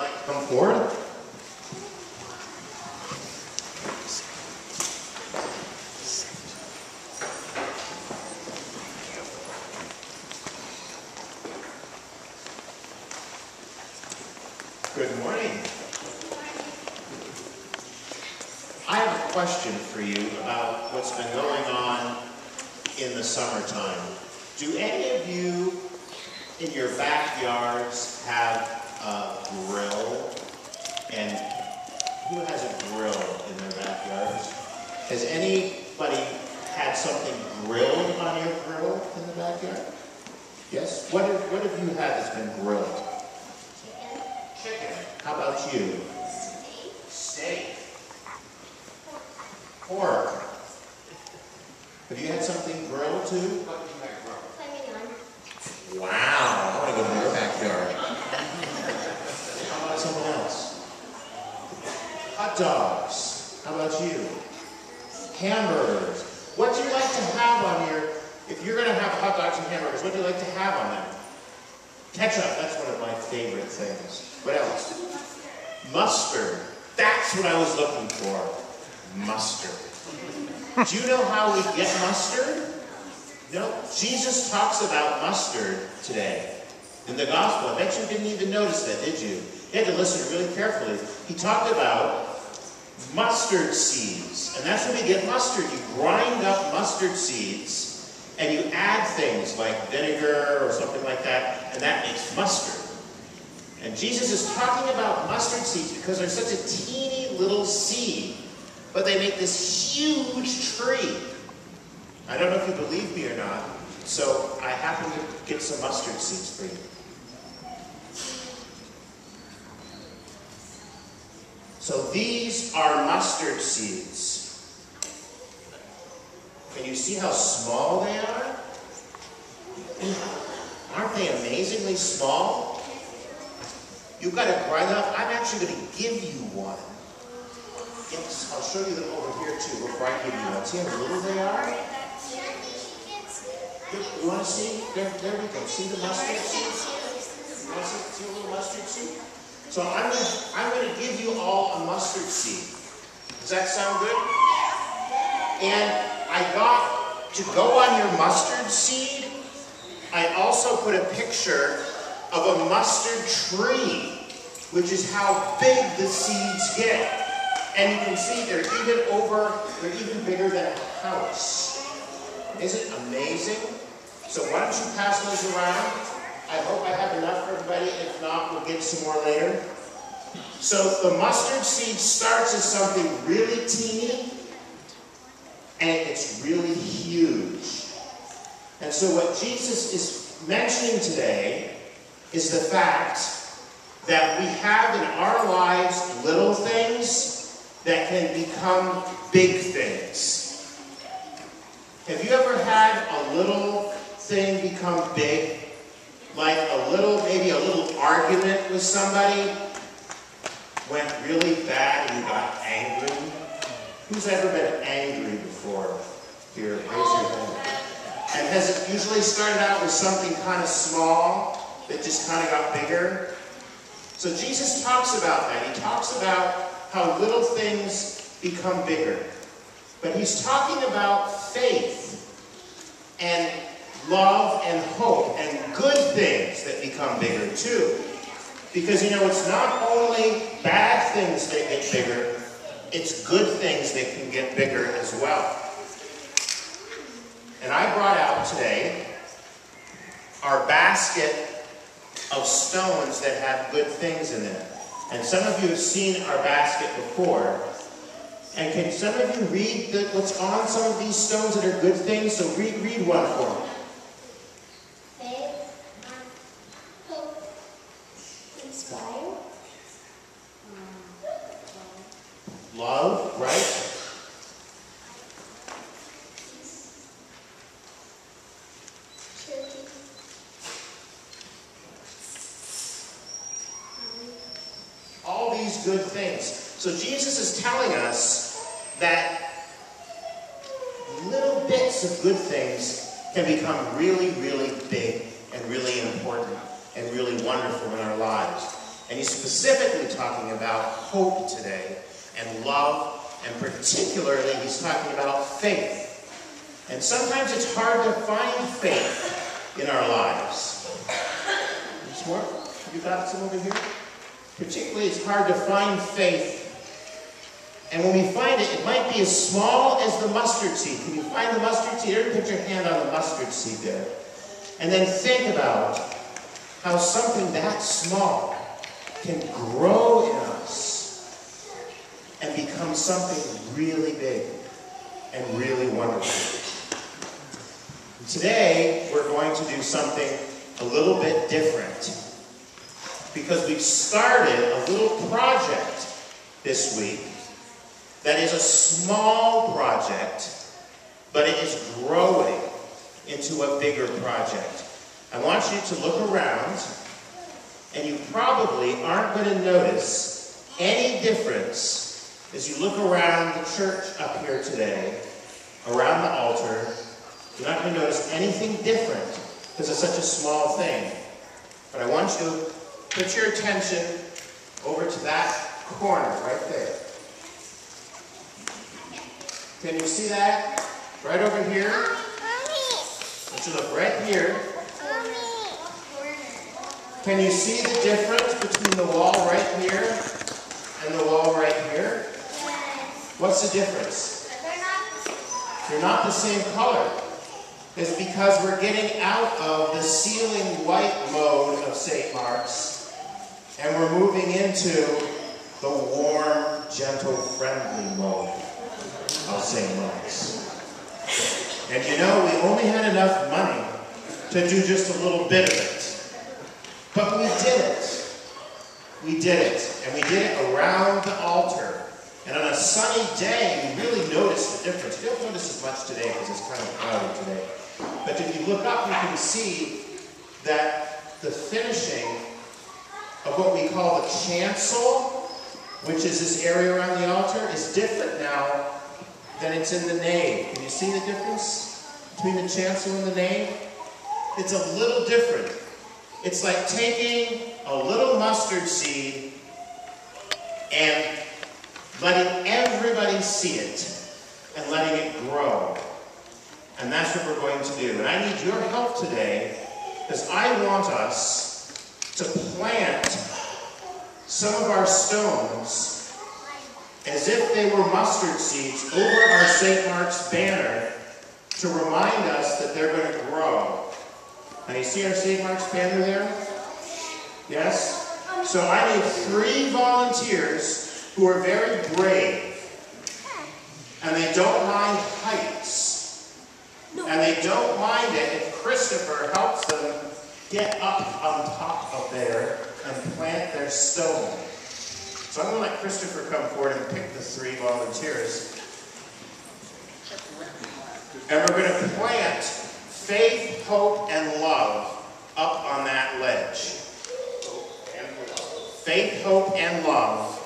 like to come forward? Good morning. I have a question for you about what's been going on in the summertime. Do any of you in your backyards have a grill? And who has a grill in their backyards? Has anybody had something grilled on your grill in the backyard? Yes? What have you had that's been grilled? Chicken. How about you? Steak. Pork. Have you had something grilled too? What have you had grilled? Wow, I want to go to your backyard. How about someone else? Hot dogs. How about you? Hamburgers. What do you like to have on your, if you're going to have hot dogs and hamburgers, what do you like to have on them? Ketchup, that's one of my favorite things. What else? Mustard. That's what I was looking for. Mustard. Do you know how we get mustard? No. Jesus talks about mustard today in the gospel. I bet you didn't even notice that, did you? You had to listen really carefully. He talked about mustard seeds. And that's where we get mustard. You grind up mustard seeds and you add things like vinegar or something like that, and that makes mustard. And Jesus is talking about mustard seeds because they're such a teeny little seed, but they make this huge tree. I don't know if you believe me or not, so I happen to get some mustard seeds for you. So these are mustard seeds. Can you see how small they are? Aren't they amazingly small? You've got to grind them up. I'm actually going to give you one. Yes, I'll show you them over here too before I give you one. See how little they are? You want to see? There we go. See the mustard seed? You want to see a little mustard seed? So I'm going to give you all a mustard seed. Does that sound good? And I got, to go on your mustard seed, I also put a picture of a mustard tree, which is how big the seeds get. And you can see they're even bigger than a house. Isn't it amazing? So why don't you pass those around? I hope I have enough for everybody. If not, we'll get some more later. So the mustard seed starts as something really teeny, and it gets really huge. And so what Jesus is mentioning today is the fact that we have in our lives little things that can become big things. Have you ever had a little thing become big? Like maybe a little argument with somebody went really bad and you got angry? Who's ever been angry before? Here, raise your hand. And has it usually started out with something kind of small that just kind of got bigger? So Jesus talks about that. He talks about how little things become bigger. But he's talking about faith and love and hope and good things that become bigger too. Because it's not only bad things that get bigger, it's good things that can get bigger as well. And I brought out today our basket of stones that have good things in it. And some of you have seen our basket before. And can some of you read what's on some of these stones that are good things? So read one for me. Faith, hope, inspire, love, right? All these good things. So Jesus is telling us that little bits of good things can become really, really big and really important and really wonderful in our lives. And he's specifically talking about hope today, and love, and particularly he's talking about faith. And sometimes it's hard to find faith in our lives. There's more? You got some over here? Particularly it's hard to find faith. And when we find it, it might be as small as the mustard seed. Can you find the mustard seed? Everybody put your hand on the mustard seed there. And then think about how something that small can grow in us and become something really big and really wonderful. And today, we're going to do something a little bit different, because we've started a little project this week that is a small project, but it is growing into a bigger project. I want you to look around, and you probably aren't going to notice any difference as you look around the church up here today, around the altar. You're not going to notice anything different because it's such a small thing. But I want you to put your attention over to that corner right there. Can you see that? Right over here? I want you to look right here. Can you see the difference between the wall right here and the wall right here? What's the difference? They're not the same color. It's because we're getting out of the ceiling white mode of St. Mark's, and we're moving into the warm, gentle, friendly mode of St. Mark's. And you know, we only had enough money to do just a little bit of it. But we did it. We did it. And we did it around the altar. And on a sunny day, we really noticed the difference. You don't notice as much today because it's kind of cloudy today. But if you look up, you can see that the finishing of what we call the chancel, which is this area around the altar, is different now than it's in the nave. Can you see the difference between the chancel and the nave? It's a little different. It's like taking a little mustard seed and letting everybody see it and letting it grow. And that's what we're going to do. And I need your help today, because I want us to plant some of our stones as if they were mustard seeds over our St. Mark's banner to remind us that they're going to grow. Now you see our St. Mark's banner there? Yes? So I need 3 volunteers who are very brave. And they don't mind heights. And they don't mind it if Christopher helps them get up on top of there and plant their stone. So I'm going to let Christopher come forward and pick the 3 volunteers. And we're going to plant faith, hope, and love up on that ledge. Faith, hope, and love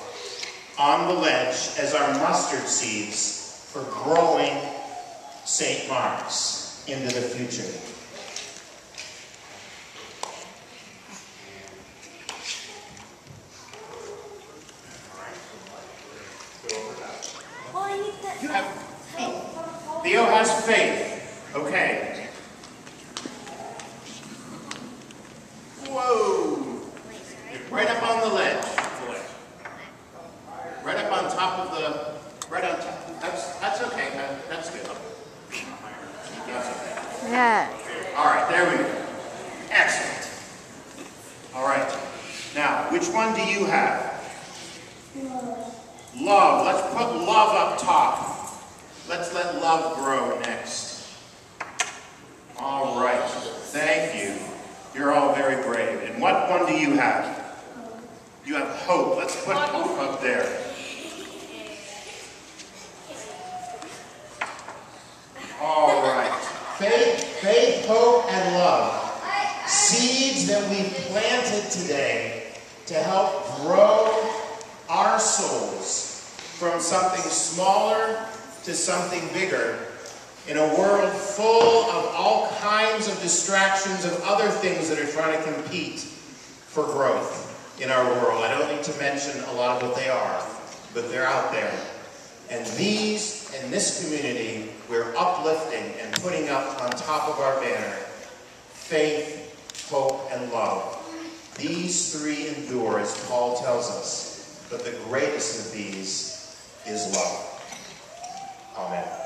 on the ledge as our mustard seeds for growing St. Mark's into the future. You have faith. Theo has faith. Okay. Whoa! Right up on the ledge. Right up on top of the. Right on top. That's okay. That's good. That's okay. Yeah. All right. There we go. Excellent. All right. Now, which one do you have? Love. Let's put love up top. Let's let love grow next. All right. Thank you. You're all very brave. And what one do you have? You have hope. Let's put hope up there. All right. Faith, hope, and love. Seeds that we've planted today to help grow our souls from something smaller to something bigger in a world full of all kinds of distractions of other things that are trying to compete for growth. in our world. I don't need to mention a lot of what they are, but they're out there. And these, in this community, we're uplifting and putting up on top of our banner, faith, hope, and love. These three endure, as Paul tells us, but the greatest of these is love. Amen.